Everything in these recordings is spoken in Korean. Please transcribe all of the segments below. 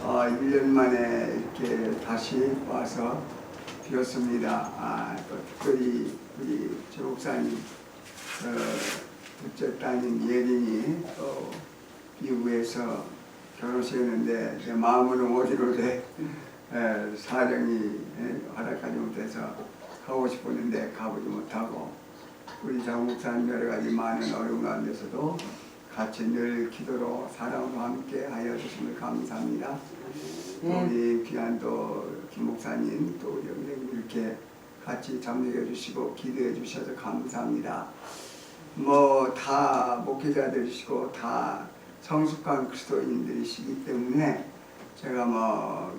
1년 만에 이렇게 다시 와서 드렸습니다. 또 특별히 우리 조 목사님 둘째 따님 예린이 또 미국에서 결혼식했는데 제 마음으로 못 이루되 사정이 허락하지 못해서 가고 싶었는데 가보지 못하고 우리 장 목사님 여러 가지 많은 어려운 가운데서도 같이 늘 기도로 사랑으로 함께 하여 주심을 감사합니다. 우리 귀한 또 김 목사님 또 우리 은행님 이렇게 같이 참여해 주시고 기도해 주셔서 감사합니다. 뭐 다 목회자들이시고 다 성숙한 그리스도인들이시기 때문에 제가 뭐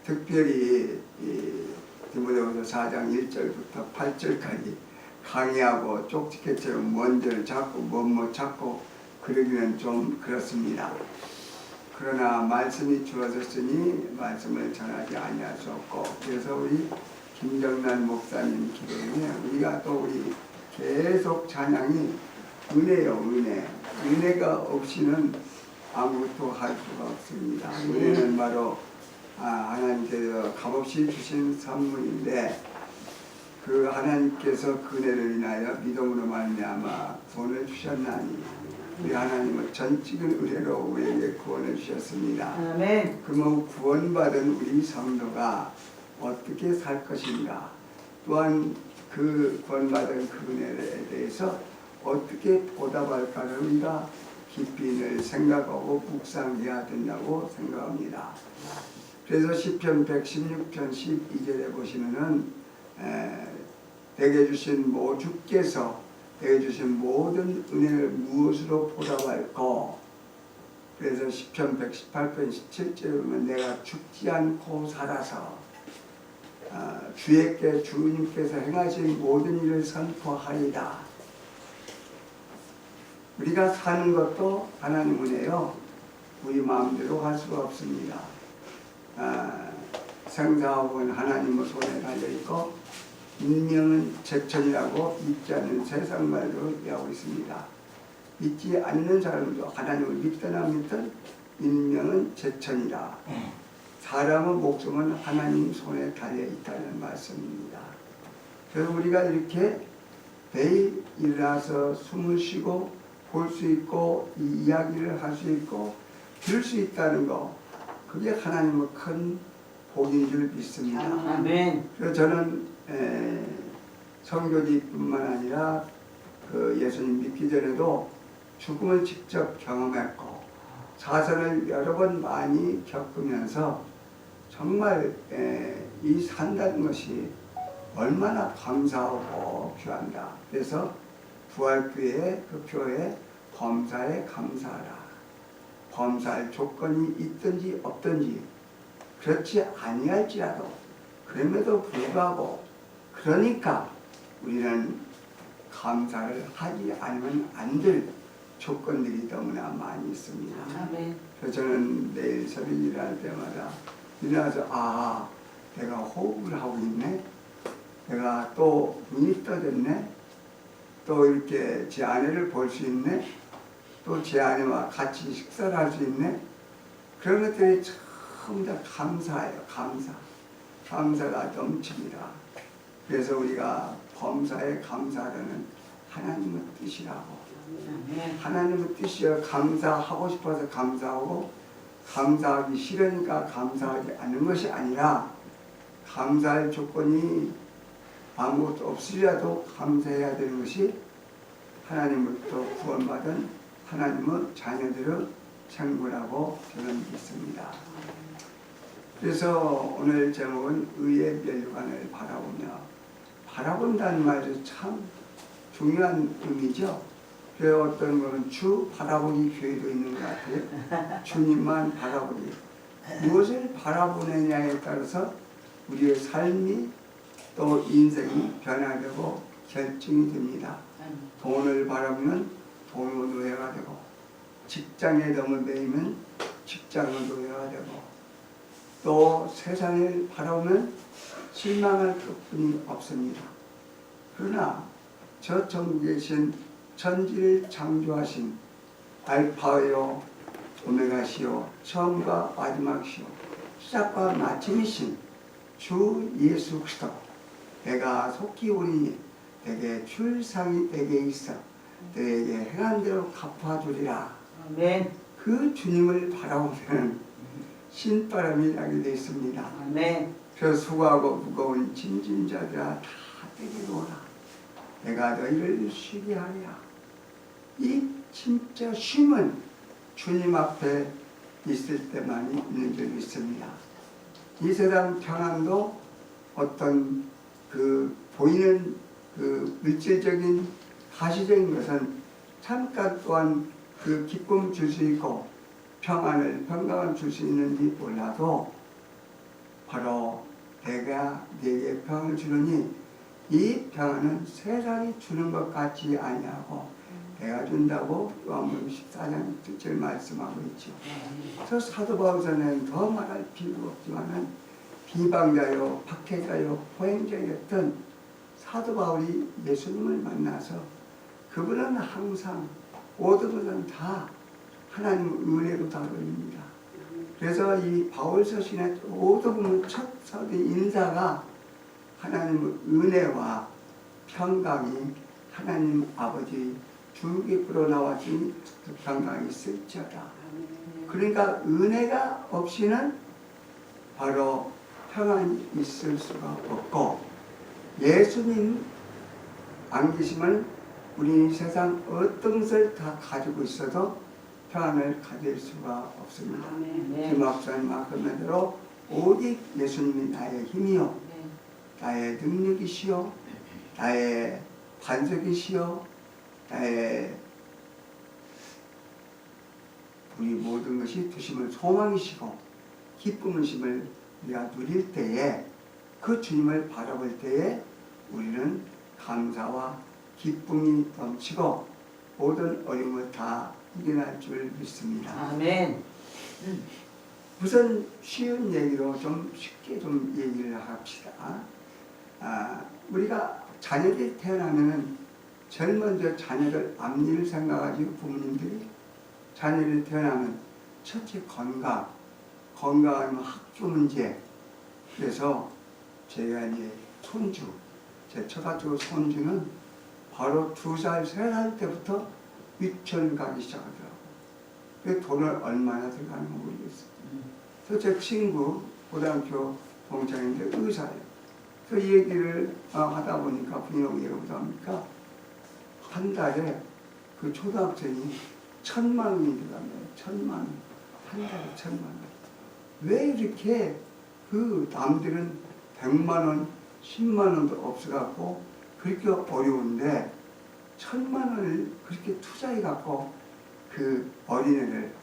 특별히 디모데후서 4장 1절부터 8절까지 강의하고 쪽지게처럼 먼저를 찾고 못 찾고 그러기는 좀 그렇습니다. 그러나 말씀이 주어졌으니 말씀을 전하지 아니할 수 없고 그래서 우리 김정란 목사님 기도에 우리가 또 우리 계속 찬양이 은혜요 은혜. 은혜가 없이는 아무것도 할 수가 없습니다. 은혜는 바로 하나님께서 값없이 주신 선물인데 그 하나님께서 그 은혜를 인하여 믿음으로 말미암아 구원을 주셨나니 우리 하나님은 전적인 은혜로 우리에게 구원을 주셨습니다. 아멘. 그러면 구원받은 우리 성도가 어떻게 살 것인가, 또한 그 구원받은 그 은혜에 대해서 어떻게 보답할까를 우리가 깊이 늘 생각하고 묵상해야 된다고 생각합니다. 그래서 시편 116편 12절에 보시면은 내게 주신 주께서 내게 주신 모든 은혜를 무엇으로 보답할꼬. 그래서 시편 118편 17절에 보면 내가 죽지 않고 살아서 주에게 주님께서 행하신 모든 일을 선포하리라. 우리가 사는 것도 하나님 은혜요. 우리 마음대로 할 수가 없습니다. 생사하고는 하나님의 손에 달려있고 인명은 제천이라고 믿지 않는 세상 말로 얘기하고 있습니다. 믿지 않는 사람도 하나님을 믿든 안 믿든 인명은 제천이라. 사람의 목숨은 하나님 손에 달려있다는 말씀입니다. 그래서 우리가 이렇게 매일 일어나서 숨을 쉬고 볼 수 있고 이 이야기를 할 수 있고 들을 수 있다는 거, 그게 하나님의 큰 복인 줄 믿습니다. 아멘. 그래서 저는 선교지뿐만 아니라 그 예수님 믿기 전에도 죽음을 직접 경험했고 사선을 여러 번 많이 겪으면서 정말 이 산다는 것이 얼마나 감사하고 귀한가. 그래서 부활교회 그 교회 범사에 감사하라. 범사할 조건이 있든지 없든지 그렇지 아니할지라도 그럼에도 불구하고 그러니까 우리는 감사를 하지 않으면 안 될 조건들이 너무나 많이 있습니다. 아멘. 그래서 저는 내일 새벽 일어날 때마다 일어나서 내가 호흡을 하고 있네, 내가 또 눈이 떠졌네, 또 이렇게 제 아내를 볼 수 있네, 또 제 아내와 같이 식사를 할 수 있네. 그런 것들이 전부 다 감사예요. 감사가 넘칩니다. 그래서 우리가 범사에 감사하는 하나님의 뜻이라고. 하나님의 뜻이여 감사하고 싶어서 감사하고 감사하기 싫으니까 감사하지 않는 것이 아니라 감사할 조건이 아무것도 없으리라도 감사해야 되는 것이 하나님으로부터 구원받은 하나님의 자녀들의 생구라고 저는 믿습니다. 그래서 오늘 제목은 의의 멸관을 바라본다는 말이 참 중요한 의미죠. 그래서 어떤 거는 주 바라보기 교회도 있는 것 같아요. 주님만 바라보기. 무엇을 바라보느냐에 따라서 우리의 삶이 또 인생이 변화되고 결정이 됩니다. 돈을 바라보면 돈의 노예가 되고, 직장에 너무 매이면 직장의 노예가 되고, 또 세상을 바라보면 실망할 것뿐이 없습니다. 그러나 저 천국에 계신 천지를 창조하신 알파요 오메가이신 자시오 처음과 마지막이시오 시작과 마침이신 주 예수 그리스도 내가 속히 오리니 내게 출상이 내게 있어 너에게 행한 대로 갚아주리라. 아멘. 그 주님을 바라보면 신바람이 나게 되어 있습니다. 아멘. 그래서 수고하고 무거운 짐진 자들아 다 내게로라. 내가 너희를 쉬게 하리라. 이 진짜 쉼은 주님 앞에 있을 때만이 있는 줄 믿습니다. 이 세상 평안도 어떤 그 보이는 그 물질적인 가시적인 것은 잠깐 또한 그 기쁨 줄 수 있고 평안을 건강을 줄 수 있는지 몰라도 바로 내가 네게 평안을 주느니 이 평안은 세상이 주는 것 같지 아니하고 내가 준다고 요한복음 14장 1절 말씀하고 있죠. 저 사도 바울서는 더 말할 필요가 없지만은 비방자요, 박해자요, 포행자였던 사도 바울이 예수님을 만나서 그분은 항상 모든 것은 다 하나님 은혜로 다루입니다. 그래서 이 바울서 신의 모든 부분 첫 사도 인사가 하나님의 은혜와 평강이 하나님 아버지 주께로 나왔으니 그 평강이 있을지어다. 그러니까 은혜가 없이는 바로 평안이 있을 수가 없고 예수님 안 계시면 우리 세상 어떤 것을 다 가지고 있어도 평안을 가질 수가 없습니다. 김학사님 말씀한 대로 오직 예수님이 나의 힘이요 나의 능력이시요 나의 반석이시요 나의 우리 모든 것이 두심을 소망이시고 기쁨이심을 우리가 누릴 때에 그 주님을 바라볼 때에 우리는 감사와 기쁨이 넘치고 모든 어려움을 다 이겨낼 줄 믿습니다. 아멘. 우선 쉬운 얘기로 좀 쉽게 좀 얘기를 합시다. 우리가 자녀들이 태어나면은 제일 먼저 자녀들 앞일을 생각하시고 부모님들이 자녀를 태어나면 첫째 건강하면 학교 문제. 그래서 제가 이제 손주, 제 처갓집 손주는 바로 2살, 3살 때부터 유치원 가기 시작하더라고요. 그 돈을 얼마나 들어가는 거 모르겠어요. 그래서 제 친구, 고등학교 동창인데 의사예요. 그 얘기를 하다 보니까 분명히 여러분도 합니까? 한 달에 그 초등학생이 1,000만 원이 들어갑니다. 1,000만 원. 한 달에 1,000만 원. 왜 이렇게 그 남들은 100만 원, 10만 원도 없어갖고 그렇게 어려운데 1,000만 원을 그렇게 투자해갖고 그 어린애를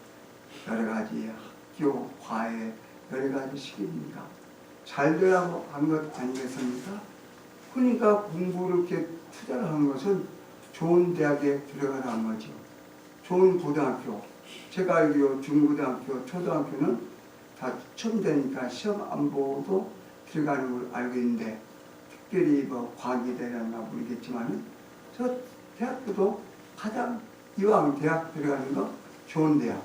여러 가지 학교, 과외, 여러 가지 시킵니까? 잘 되라고 한 것 아니겠습니까? 그러니까 공부를 이렇게 투자를 한 것은 좋은 대학에 들어가라는 거죠. 좋은 고등학교. 제가 알기로 중고등학교, 초등학교는 다 추첨되니까 시험 안 보고도 들어가는 걸 알고 있는데 특별히 뭐 과기대라나 모르겠지만 저 대학교도 가장 이왕 대학 들어가는 거 좋은 대학.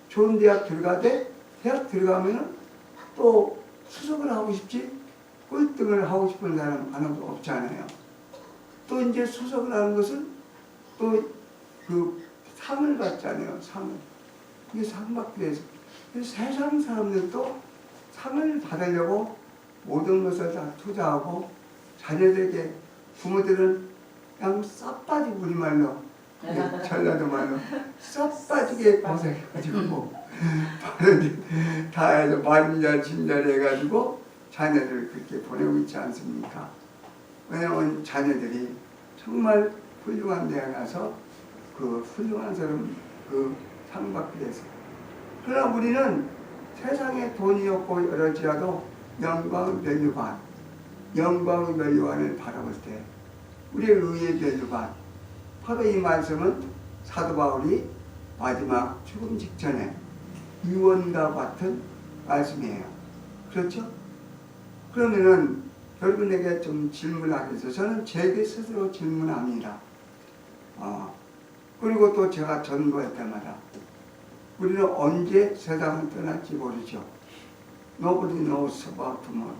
좋은 대학 들어가되 대학 들어가면은 또 수석을 하고 싶지 꼴등을 하고 싶은 사람 하나도 없잖아요. 또 이제 수석을 하는 것은 또 그 상을 받잖아요. 상을. 이게 상 받기 위해서. 세상 사람들도 상을 받으려고 모든 것을 다 투자하고 자녀들에게 부모들은 그냥 싹 빠지고 우리말로 전라도 말로 싹 빠지게 고생해가지고 다 해서 말인잘 진잘 해가지고 자녀들을 그렇게 보내고 있지 않습니까? 왜냐하면 자녀들이 정말 훌륭한 데 가서 그 훌륭한 사람 그 상 받게 돼서 그러나 우리는 세상에 돈이 없고 여러지라도 영광의 면류관을 바라볼 때 우리의 의의 면류관 바로 이 말씀은 사도 바울이 마지막 죽음 직전에 유언과 같은 말씀이에요. 그렇죠? 그러면은 여러분에게 좀 질문하겠어요. 저는 제게 스스로 질문합니다. 그리고 또 제가 전도할 때마다 우리는 언제 세상을 떠날지 모르죠. Nobody knows about tomorrow.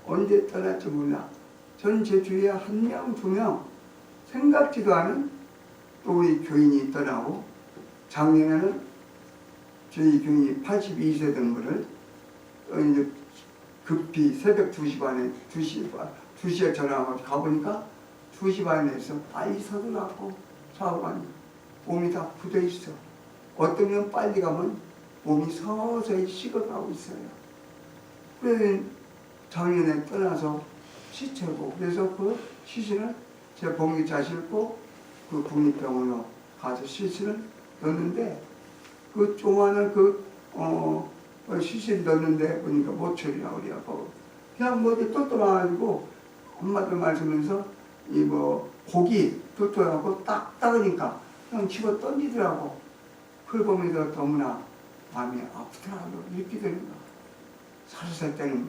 언제 떠날지 몰라. 전 제 주위에 한 명, 두 명 생각지도 않은 또 우리 교인이 떠나고, 작년에는 저희 교인이 82세 된 거를 이제 급히 새벽 2시 반에 2시에 전화가 가보니까 2시 반에서 빨리 서둘러갖고 사고가 몸이 다 굳어 있어. 어떤 면 빨리 가면 몸이 서서히 식어가고 있어요. 그래서 작년에 떠나서 시체고, 그래서 그 시신을 제 봉기차 싣고 그 국립병원으로 가서 시신을 넣는데, 그 조그마한 시신 넣는데 보니까 모처리나 그래갖고 그냥 뭐 똘똘해가지고 엄마들 말씀에서 이 뭐 고기 똘똘해갖고 딱 닦으니까 그냥 집어 던지더라고. 그걸 보면서 너무나 마음이 아프더라고. 이렇게 되는 거야. 40살 때는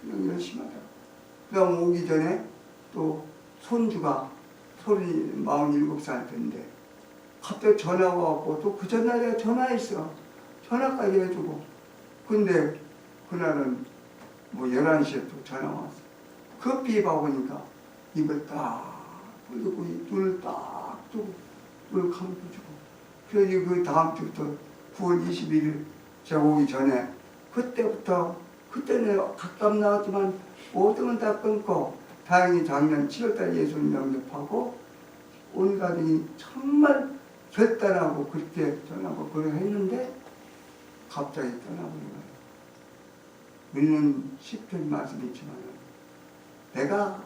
그렇게 심하더라고. 그 다음 오기 전에 또 손주가 47살 때인데 갑자기 전화가 왔고, 또 그 전날에 전화했어. 전화까지 해주고. 근데 그날은 뭐 11시에 또 전화 왔어. 급히 봐보니까 입을 딱 벌리고 눈을 딱 뜨고 눈을 감고주고. 그래서 그 다음 주부터 9월 21일 제가 오기 전에 그때는 가끔 나왔지만 모든 건 다 끊고, 다행히 작년 7월달 예수님 영접하고 온 가족이 정말 결단하고 그렇게 전하고 그걸 했는데 갑자기 떠나버린 거예요. 우리는 시편 말씀이 있지만 내가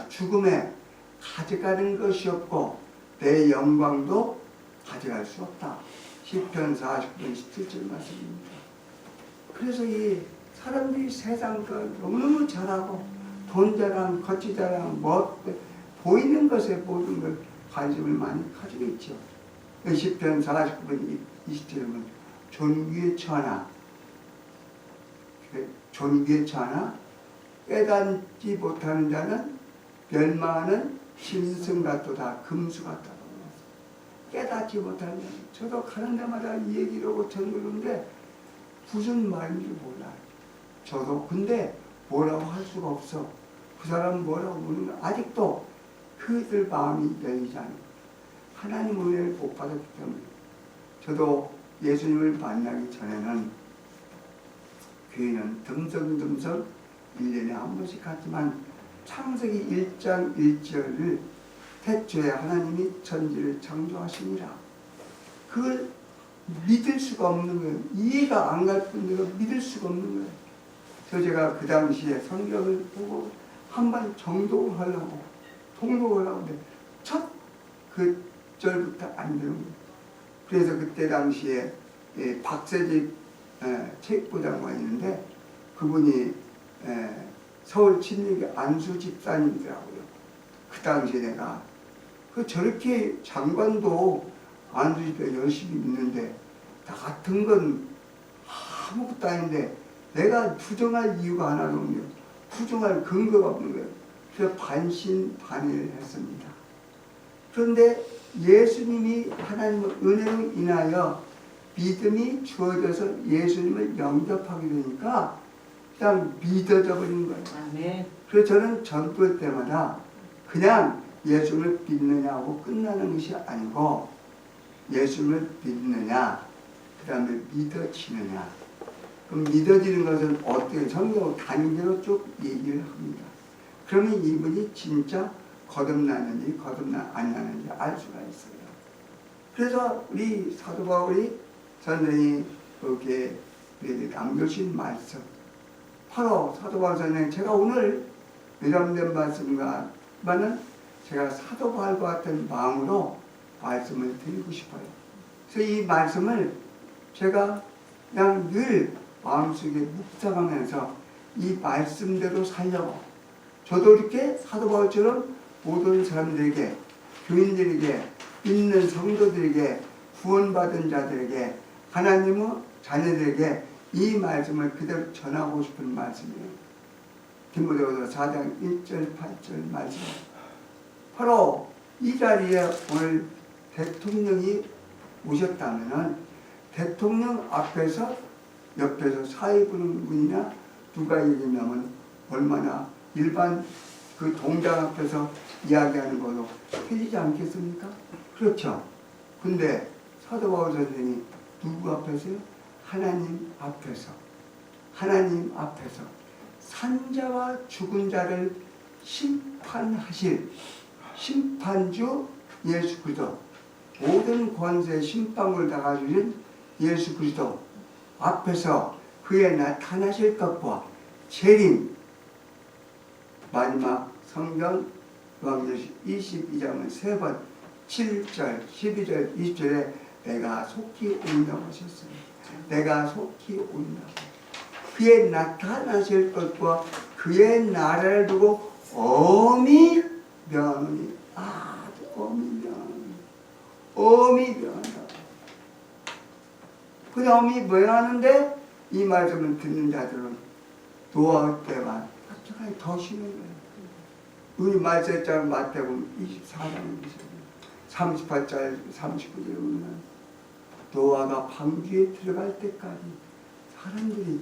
죽음에 가져가는 것이 없고 내 영광도 가져갈 수 없다. 시편 49편 17절 말씀입니다. 그래서 이 사람들이 세상 걸 너무너무 잘하고 돈 자랑, 거치 자랑, 뭐 보이는 것에 모든 걸 관심을 많이 가지고 있죠. 시편 49편 20절은 존귀에 처하나 깨닫지 못하는 자는 멸망하는 짐승 같도다, 금수 같다. 깨닫지 못하는 자는, 저도 가는 데마다 이 얘기를 하고 전그러는데 무슨 말인지 몰라요. 저도 근데 뭐라고 할 수가 없어. 그 사람은 뭐라고 묻는 거 아직도 그들 마음이 열리지 않아요. 하나님 은혜를 못 받았기 때문에. 저도 예수님을 만나기 전에는 교회는 듬성듬성 1년에 한 번씩 갔지만 창세기 1장 1절을 태초에 하나님이 천지를 창조하시니라. 그걸 믿을 수가 없는 거예요. 이해가 안 갈 뿐더러 믿을 수가 없는 거예요. 그래서 제가 그 당시에 성경을 보고 한번 정독을 하려고 통독을 하고 첫 그 절부터 안 되는 거예요. 그래서 그때 당시에 박세집 체육부장관이 있는데 그분이 서울 친밀교 안수 집사님이더라고요. 그 당시에 내가 저렇게 장관도 안수 집사 열심히 있는데 나 같은 건 아무것도 아닌데 내가 부정할 이유가 하나도 없네요. 부정할 근거가 없는 거예요. 그래서 반신반의를 했습니다. 그런데 예수님이 하나님의 은혜로 인하여 믿음이 주어져서 예수님을 영접하게 되니까 그냥 믿어져 버린 거예요. 아멘. 그래서 저는 전도할 때마다 그냥 예수님을 믿느냐고 끝나는 것이 아니고 예수님을 믿느냐, 그 다음에 믿어지느냐. 그럼 믿어지는 것은 어떻게 성경을 단계로 쭉 얘기를 합니다. 그러면 이분이 진짜 거듭나는지 안 나는지 알 수가 있어요. 그래서 우리 사도 바울이 선생이 그렇게 남겨주신 말씀, 바로 사도 바울 선생, 제가 오늘 위람된 말씀과는 제가 사도 바울과 같은 마음으로 말씀을 드리고 싶어요. 그래서 이 말씀을 제가 그냥 늘 마음속에 묵상하면서 이 말씀대로 살려고, 저도 이렇게 사도 바울처럼 모든 사람들에게, 교인들에게, 있는 성도들에게, 구원받은 자들에게, 하나님의 자녀들에게 이 말씀을 그대로 전하고 싶은 말씀이에요. 디모데후서 4장 1절 8절 말씀. 바로 이 자리에 오늘 대통령이 오셨다면은 대통령 앞에서 옆에서 사회 부는 분이나 누가 얘기냐면 얼마나 일반 그 동장 앞에서 이야기하는 것도 틀리지 않겠습니까? 그렇죠. 근데 사도 바울 선생이 누구 앞에서요? 하나님 앞에서. 하나님 앞에서 산자와 죽은 자를 심판하실 심판주 예수 그리스도, 모든 권세 심판을 다 가지신 예수 그리스도 앞에서 그의 나타나실 것과 재림, 마지막 성경 요한계시록 22장은 3번 7절, 12절, 20절에 내가 속히 온다고 하셨어요. 내가 속히 온다고. 그의 나타나실 것과 그의 나라를 두고 엄히 명하노니, 아주 엄히 명하노니, 엄히 명한다. 그 엄히 명하는데 이 말씀을 듣는 자들은 노아의 때만 갑자기 더 쉬는 거예요. 우리 말세장 마태복음 24장에 38절 39절에 보면 노아가 방주에 들어갈 때까지 사람들이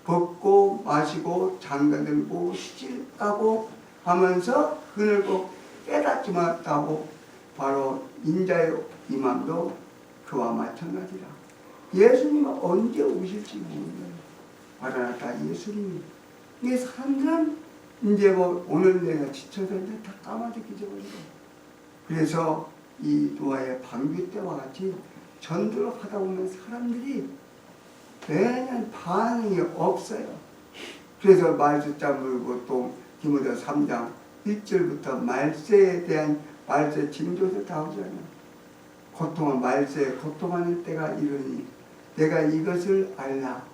먹고 마시고 장가들고 시집 가고 하면서 그늘고 깨닫지 못하고 바로 인자의 임함도 그와 마찬가지라. 예수님은 언제 오실지 모르는 마라나타 예수님이. 이 사람들은 이제 뭐 오늘 내가 지쳐서 이제 다 까마득히 잊어버리고. 그래서 이 노아의 방귀 때와 같이 전도를 하다 보면 사람들이 매년 반응이 없어요. 그래서 말세자 물고 또 디모데 3장 1절부터 말세에 대한 말세 징조도 나오잖아요. 고통은 말세에 고통하는 때가 이르니 내가 이것을 알라.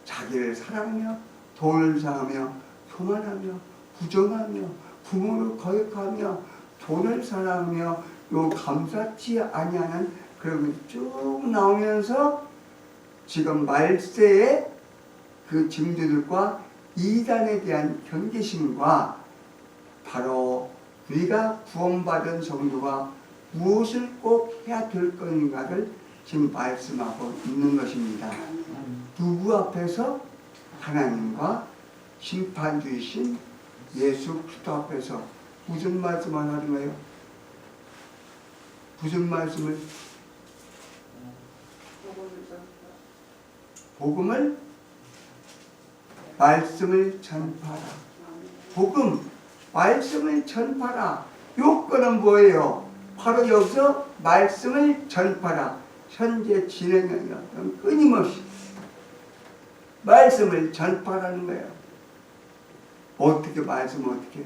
자기를 사랑하며 돈을 사랑하며 교만하며 부정하며 부모를 거역하며 돈을 사랑하며 요 감사치 아니하는 그런 것이 쭉 나오면서 지금 말세의 그 징조들과 이단에 대한 경계심과 바로 우리가 구원받은 성도가 무엇을 꼭 해야 될 것인가를 지금 말씀하고 있는 것입니다. 누구 앞에서? 하나님과 심판주이신 예수 그리스도 앞에서. 무슨 말씀을 하는 거예요? 무슨 말씀을? 복음을, 말씀을 전파라. 복음, 말씀을 전파라. 요건은 뭐예요? 바로 여기서 말씀을 전파라. 현재 진행형이요. 끊임없이 말씀을 전파라는 거예요. 어떻게 말씀을 어떻게?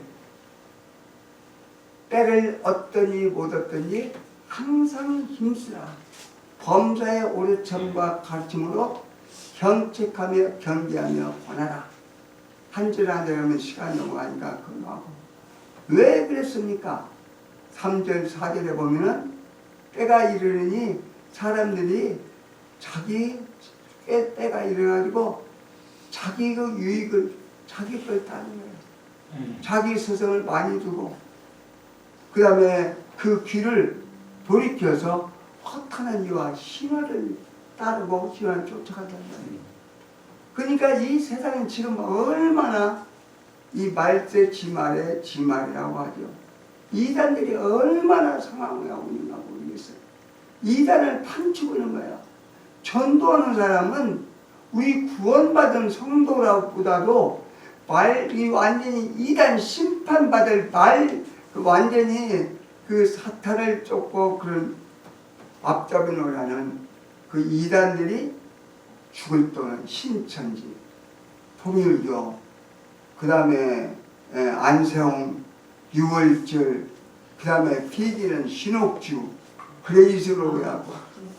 때를 얻더니 못 얻더니 항상 힘쓰라. 범사의 오르참과 가르침으로 경책하며 경계하며 권하라. 한 줄 한 줄 하면 시간 넘어가니까 그거 하고. 왜 그랬습니까? 3절 4절에 보면은 때가 이르니 사람들이 자기 때가 이래가지고 자기 그 유익을 자기 걸 따는 거예요. 자기 스승을 많이 두고 그 다음에 그 길을 돌이켜서 허탄한 이와 신화를 따르고 신화를 쫓아간다는 거예요. 그러니까 이 세상은 지금 얼마나 이 말세 지말의 지말이라고 하죠. 이단들이 얼마나 상황을 하고 있는가 모르겠어요. 이단을 판치고 있는 거예요. 전도하는 사람은 우리 구원받은 성도라보다도 이 완전히 이단 심판받을 완전히 그 사탄을 쫓고 그런 앞잡이 노라는 그 이단들이 죽을 동안 신천지, 통일교, 그 다음에 안세홍, 유월절, 그 다음에 PD는 신옥주, 그레이스로 하고,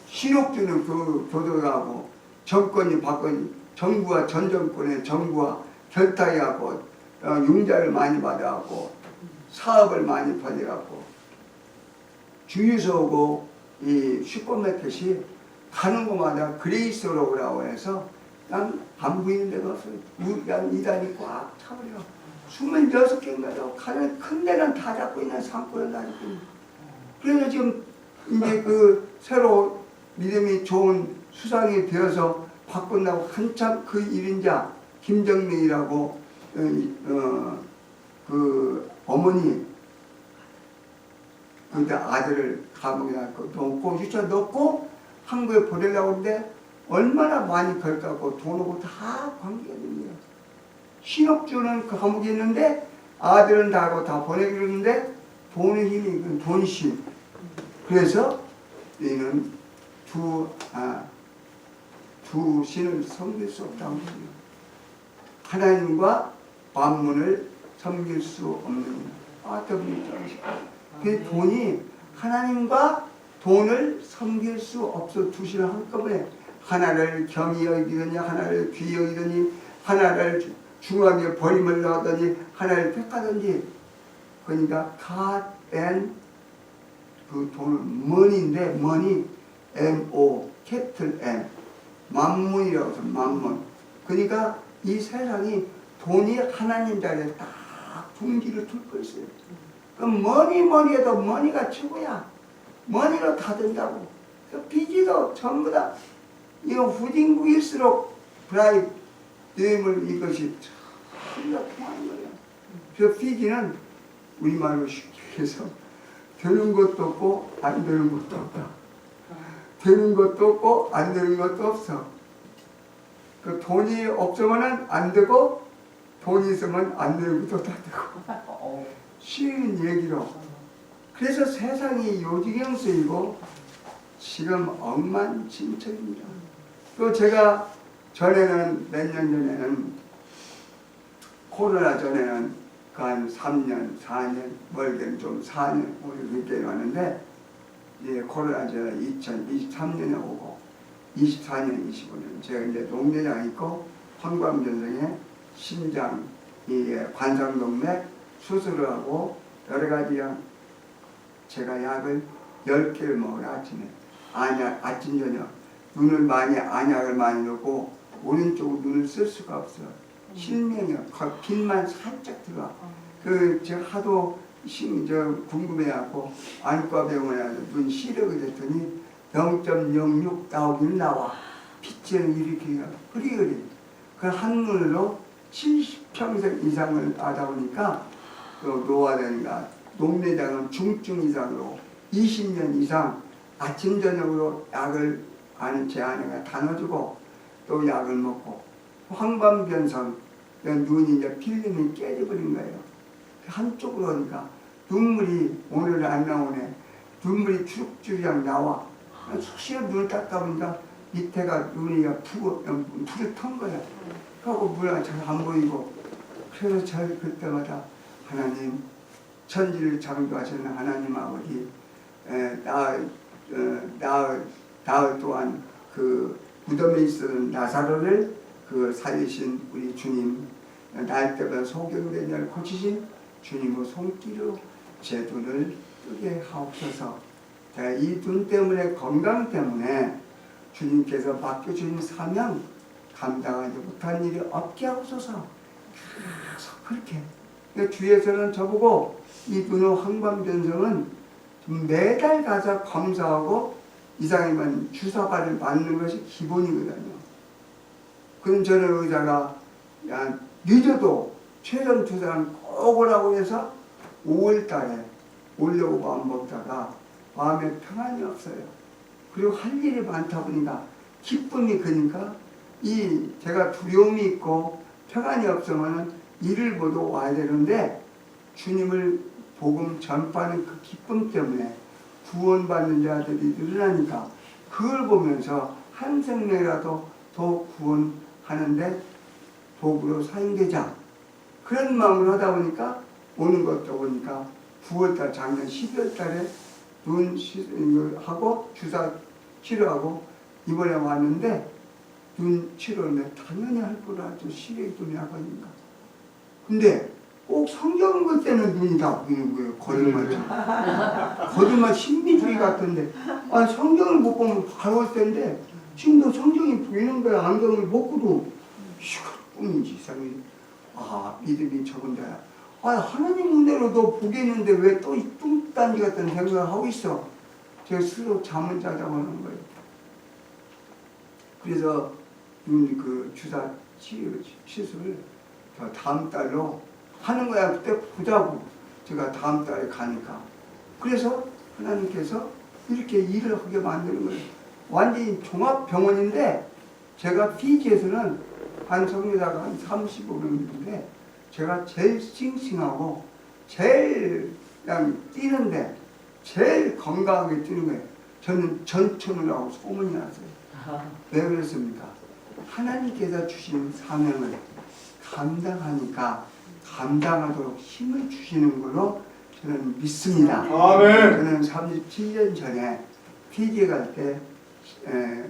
신옥주는 그 교도하고, 정권이 바꾼, 정부와 전 정권의 정부와 결탁해갖고, 융자를 많이 받아갖고, 사업을 많이 벌여갖고, 주유소 오고, 이 슈퍼마켓이 가는 곳마다 그레이스로라고 해서, 난 안 보이는 데가 없어요. 그냥 이단이 꽉 차버려. 26개인가요? 가는 큰 데는 다 잡고 있는 상권을 다 잡고 있는. 그래서 지금 이제 그 새로 믿음이 좋은 수상이 되어서 바꾼다고 한참 그 일인자 김정민이라고 그 어머니 그 아들을 감옥에 넣고 유치원 넣고 한국에 보내려고 하는데 얼마나 많이 벌까고 돈하고 다 관계가 됩니다. 신옥주는 그 감옥에 있는데 아들은 다 하고 다 보내기로 했는데 돈의 힘이 돈의 힘. 그래서 이는 두 신을 섬길 수 없다고 합니다. 하나님과 만문을 섬길 수 없는 그 돈이 하나님과 돈을 섬길 수 없어 두 신을 한꺼번에 하나를 겸히 여기더니 하나를 귀히 여기더니 하나를 중하게 버림을 하더니 하나를 택하든지 그러니까 God and 그 돈은 money인데 money M-O capital M 만문이라고 해서 만문 그러니까 이 세상이 돈이 하나님 자리에 딱 둥지를 둘 것이에요. 그럼 머니 해도 머니가 최고야. 머니로 다 된다고. 그 비지도 전부 다 이거 후진국일수록 브라이브 뇌물 이것이 참가 통하는 거예요. 그래서 피지는 우리말로 쉽게 해서 되는 것도 없고 안 되는 것도 없다. 되는 것도 없고 안 되는 것도 없어. 그 돈이 없으면 안 되고 돈이 있으면 안 되는 것도 다 되고 쉬운 얘기로 그래서 세상이 요지경 쓰이고 지금 엉망진창입니다. 또 제가 전에는 몇 년 전에는 코로나 전에는 그 한 3년, 4년, 멀게는 좀 4년, 오래 늦게 왔는데 이제 코로나 전에 2023년에 오고 24년, 25년 제가 이제 농내장 있고 황광변성에 심장, 관상동맥 수술을 하고 여러 가지 제가 약을 10개를 먹어요. 아침에 안약, 아침 저녁 눈을 많이 안약을 많이 넣고 오른쪽 눈을 쓸 수가 없어요. 실명이요. 빛만 살짝 들어와. 그 제가 하도 궁금해갖고 안과 병원에 눈 시력이 됐더니 0.06 나오긴 나와. 빛을 이렇게 흐리흐리. 그 한눈으로 70평생 이상을 하다 보니까 노화되니까 녹내장은 중증 이상으로 20년 이상 아침 저녁으로 약을 제 아내가 다 넣어주고 또 약을 먹고 황반변성 눈이 이제 필름이 깨져버린 거예요. 한쪽으로 오니까 눈물이 오늘 안 나오네. 눈물이 주룩주룩 나와. 수시로 눈을 닦아보니까 밑에가 눈이 불을 턴 거야. 그러고 물이 잘 안 보이고 그래서 저 그때마다 하나님 천지를 창조하시는 하나님 아버지 나흘 동안 그 무덤에 있었던 나사로를 그 살리신 우리 주님 날 때보다 소경된 고치신 주님의 손길로 제 눈을 뜨게 하옵소서. 이 눈 때문에 건강 때문에 주님께서 맡겨주신 사명 감당하지 못한 일이 없게 하옵소서. 계속 그렇게 주위에서는 저보고 이 눈의 황반변성은 매달 가서 검사하고 이상이면 주사바를 맞는 것이 기본이거든요. 그럼 저는 의사가 늦어도 최선 주사는 꼭 오라고 해서 5월 달에 오려고 마음 먹다가 마음에 평안이 없어요. 그리고 할 일이 많다 보니까 기쁨이 그러니까 제가 두려움이 있고 평안이 없으면 일을 모두 와야 되는데 주님을 복음 전파하는 그 기쁨 때문에 구원받는 자들이 늘어나니까 그걸 보면서 한 생명이라도 더 구원하는데 도구로 사용되자 그런 마음을 하다 보니까 오는 것도 보니까 9월달 작년 12월달에 눈 하고 주사 치료하고 이번에 왔는데 눈 치료는 당연히 할 거라 또 시력이 좀 약하니까 근데 꼭 성경 볼 때는 눈이 다 보이는 거예요. 거짓말 신비주의 같은데 성경을 못 보면 가려울 텐데 지금도 성경이 보이는 거야. 안경을 벗고도 이거 꿈인지 이상이 믿음이 적은 자야. 하나님 은혜로 너 보겠는데 왜 또 이 뚱딴지 같은 생각을 하고 있어. 제가 스스로 잠을 자자고 하는 거예요. 그래서 그 주사 시술 다음 달로 하는 거야. 그때 보자고. 제가 다음 달에 가니까. 그래서 하나님께서 이렇게 일을 하게 만드는 거예요. 완전히 종합병원인데 제가 피지에서는 한 성교사가 한 35명인데 제가 제일 싱싱하고 제일 그냥 뛰는데 제일 건강하게 뛰는 거예요. 저는 전천을 하고 소문이 났어요. 왜 그랬습니까? 하나님께서 주신 사명을 감당하니까 감당하도록 힘을 주시는 걸로 저는 믿습니다. 아멘. 저는 37년 전에 피지에 갈 때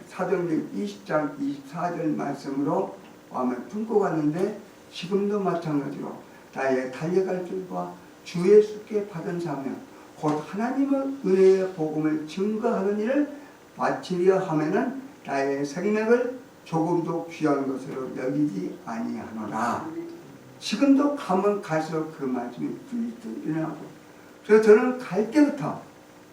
사도행전 20장 24절 말씀으로 마음을 품고 갔는데 지금도 마찬가지로 나의 달려갈 길과 주 예수께 받은 사명 곧 하나님의 은혜의 복음을 증거하는 일을 마치려 하면은 나의 생명을 조금도 귀한 것으로 여기지 아니하노라. 지금도 가면 갈수록 그 말씀이 뚜렷 일어나고, 그래서 저는 갈 때부터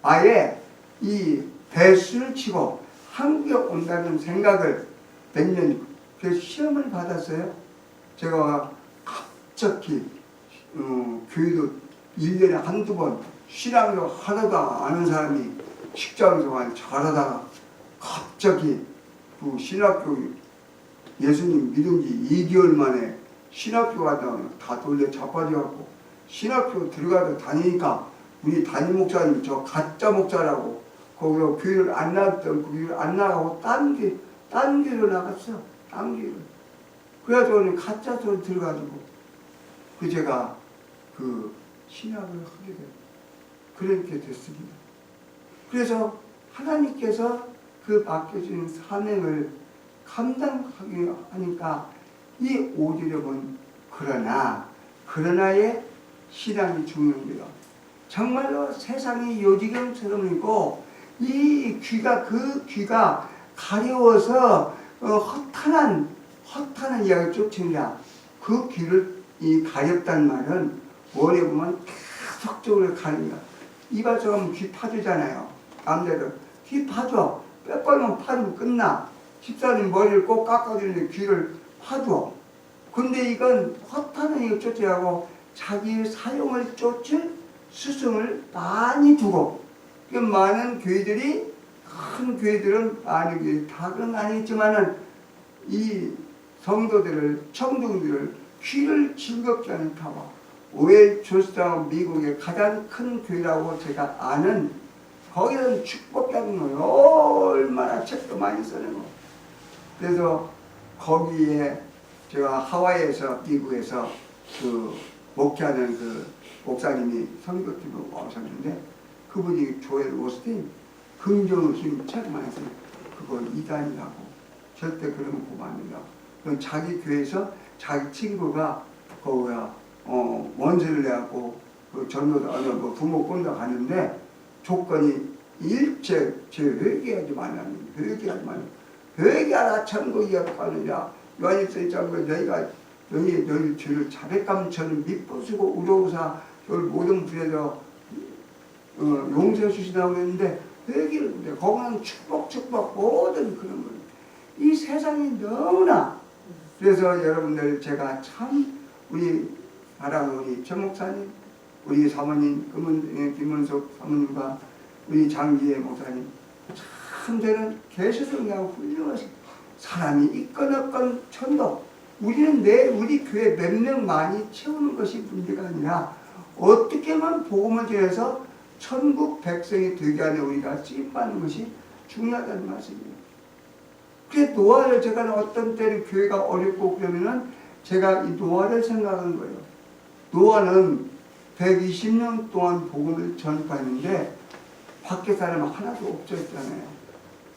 아예 이 배수를 치고 한국에 온다는 생각을 몇 년, 그래서 시험을 받았어요. 제가 갑자기 교회도 1년에 한두 번 신앙도 하나도 아는 사람이 직장에서 잘하다가 갑자기 그 신학교 예수님 믿은 지 2개월 만에 신학교 가다가 다 돌려 자빠져갖고 신학교 들어가서 다니니까 우리 담임 목사님 저 가짜 목사라고 거기서 교회를 안 나갔던 그 교회를 안 나가고 딴 교회로 나갔어. 딴 교회로. 그래가지고 가짜 소리 들어가지고 그 제가 그 신학을 하게 돼요. 그렇게 됐습니다. 그래서 하나님께서 그 맡겨주신 사명을 감당하게 하니까 이 5절에는 그러나의 신앙이 중요합니다. 정말로 세상이 요지경처럼이고 이 귀가 그 귀가 가려워서 허탄한 이야기 쫓습니다. 그 귀를 이 가렵단 말은 머리에 보면 계속적으로 가립니다. 이발소 가면 귀 파주잖아요. 남자들 귀 파줘. 몇 번만 파주면 끝나. 집사님 머리를 꼭 깎아주는데 귀를 파줘. 근데 이건 허탄한 이거 쫓으라고 자기 사용을 쫓을 스승을 많이 두고, 많은 교회들이, 큰 교회들은 많은 교회 다 그런 거 아니겠지만은 이 성도들을, 청중들을 귀를 즐겁게 하는 타와 오엘 조스타운 미국의 가장 큰 교회라고 제가 아는, 거기는 축복하는 거예요. 얼마나 책도 많이 쓰는 거. 그래서 거기에 제가 하와이에서 미국에서 그 목회하는 그 목사님이 선교팀으로 오셨는데 그분이 조엘 오스틴 긍정의 힘 책 많이 써요. 그거 이단이라고 절대 그런 거 보면 안 된다고. 그건 자기 교회에서 자기 친구가 거기가 원수를 내고 그 전도도 뭐 부모 꼰다 가는데 조건이 일체 제 회개하지 말라는 회개하지 말라. 회개하라 천국이야 가느냐. 요한일서 1장에 너희 죄를 자백감처럼 미쁘시고 우려우사 저를 모든 불에서 용서해 주시다고 했는데 회개를 못해. 거기는 축복 모든 그런 거예요. 이 세상이 너무나. 그래서 여러분들 제가 참 우리 사랑하는 우리 최 목사님, 우리 사모님 김문석 사모님과 우리 장기혜 목사님 참 저는 계셔서 그냥 훌륭하신 사람이 있건 없건 천도. 우리는 우리 교회 몇 명 많이 채우는 것이 문제가 아니라 어떻게 하면 복음을 전해서 천국 백성이 되게 하는 우리가 쓰임받는 것이 중요하다는 말씀이에요. 그래서 노아를 제가 어떤 때는 교회가 어렵고 그러면은 제가 이 노아를 생각하는 거예요. 노아는 120년 동안 복음을 전파했는데 밖에 사람 하나도 없었잖아요.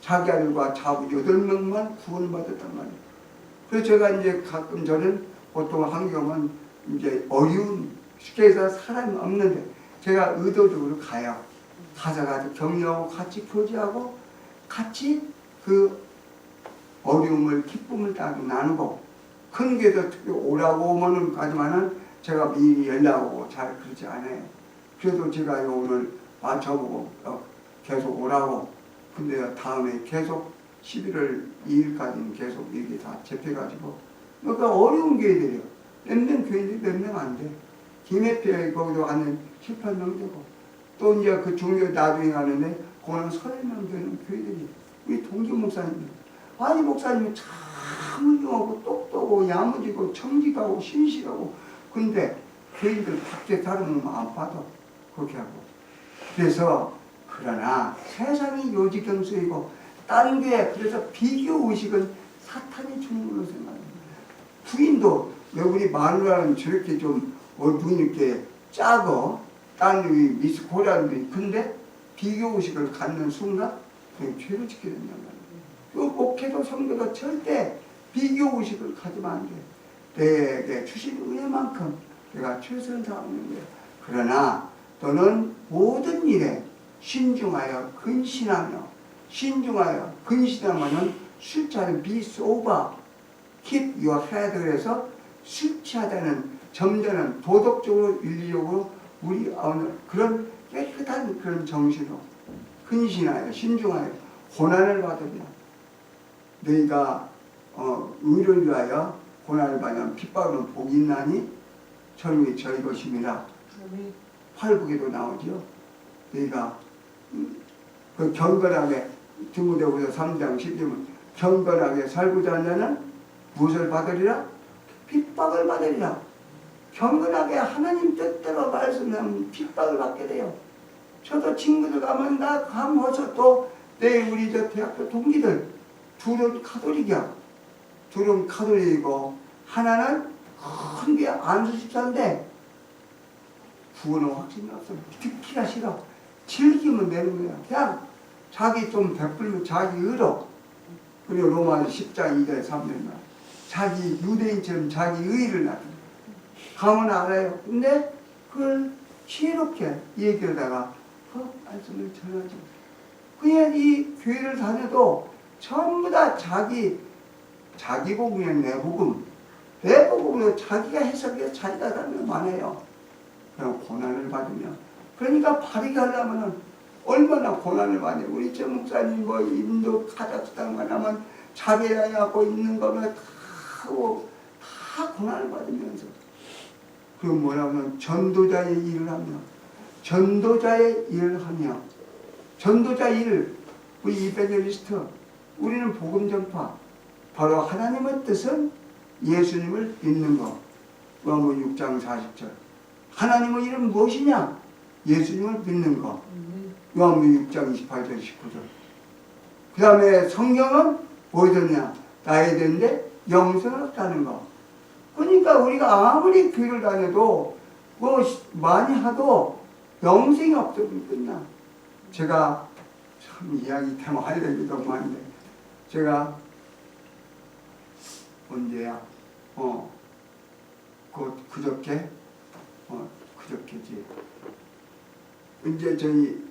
자기 아들과 자부 8명만 구원받았단 말이에요. 그래서 제가 이제 가끔 저는 보통 환경은 이제 어려운 쉽게 해서 사람이 없는데 제가 의도적으로 가요. 가서 격려하고 같이 교제하고 같이 그 어려움을 기쁨을 딱 나누고 큰 교회도 특히 오라고 오면은 가지만은 제가 미리 연락 오고 잘 그러지 않아요. 그래도 제가 오늘 맞춰보고 계속 오라고. 근데 다음에 계속 11월 2일까지는 계속 이렇게 다 잡혀가지고 그러니까 어려운 교회들이요. 몇 명 교회들이 몇 명 안 돼. 김해표에 거기도 가는 7, 8명 되고 또 이제 그 중교 나중에 가는데 거기는 30명 되는 교회들이 우리 동교 목사님 아니 목사님이 참 훌륭하고 똑똑하고 야무지고 청직하고 신실하고 근데 교인들 밖에 다른 안 받아 그렇게 하고 그래서 그러나 세상이 요지경수이고 다른 교회 그래서 비교 의식은 사탄이 주는 걸로 생각합니다. 부인도 왜 우리 마누라는 저렇게 좀 부인 이렇게 짜고 딴 미스 고라는데 근데 비교 의식을 갖는 순간 죄를 짓게 된단 말이에요. 그 목회도 성도도 절대 비교 의식을 가지면 안 돼. 내게 주신 은혜만큼 내가 최선을 다하는 거예요. 그러나 너는 모든 일에 신중하여 근신하면은 술 취하는 be sober, keep your head 그래서 술 취하다는 점잖은 도덕적으로 윤리적으로 우리 그런 깨끗한 그런 정신으로 근신하여 신중하여 고난을 받으며 너희가 의를 위하여 고난을 받으면 핍박은 복이 있나니 저희 것입니다. 팔복에도 나오죠. 너희가 그 경건하게 디모데후서 3장 10절은 경건하게 살고자 하는 자는 무엇을 받으리라? 핍박을 받으리라. 경건하게 하나님 뜻대로 말씀하면 핍박을 받게 돼요. 저도 친구들 가면 나 가면서 또 내 우리 저 대학교 동기들 둘은 카톨릭이야. 둘은 카톨릭이고 하나는 큰 게 안수 집사인데 구원은 확신이 없어. 듣기가 싫어. 즐기면 되는 거야. 그냥 자기 좀 베풀면 자기 의로. 그리고 로마서 10장 2절 3절만 자기 유대인처럼 자기 의의를 나타내. 가면 알아요. 근데 그걸 지혜롭게 얘기하다가 그 말씀을 전하죠. 그냥 이 교회를 다녀도 전부 다 자기 복음이야. 내 복음으로 자기가 해석해서 자기가 하는 많아요. 그럼 고난을 받으면 그러니까 바르게 하려면 얼마나 고난을 많이 우리 저 목사님 뭐 인도 카자흐스탄 가면 자기야하고 있는 거면 다 하고 다 고난을 받으면서 그 뭐라면 전도자의 일을 하며 전도자 일 우리 이베리스트 우리는 복음 전파 바로 하나님의 뜻은 예수님을 믿는 것 요한복음 6장 40절 하나님의 일은 무엇이냐? 예수님을 믿는 것 요한복음 6장 28절 19절 그 다음에 성경은 뭐였냐? 나에 대한데 영생을 얻다는 것 그러니까 우리가 아무리 교회를 다녀도 뭐 많이 하도 영생이 없으면 끝나. 제가 참 이야기 때문에 할 얘기 너무 많은데 제가 언제야? 그저께지. 이제 저희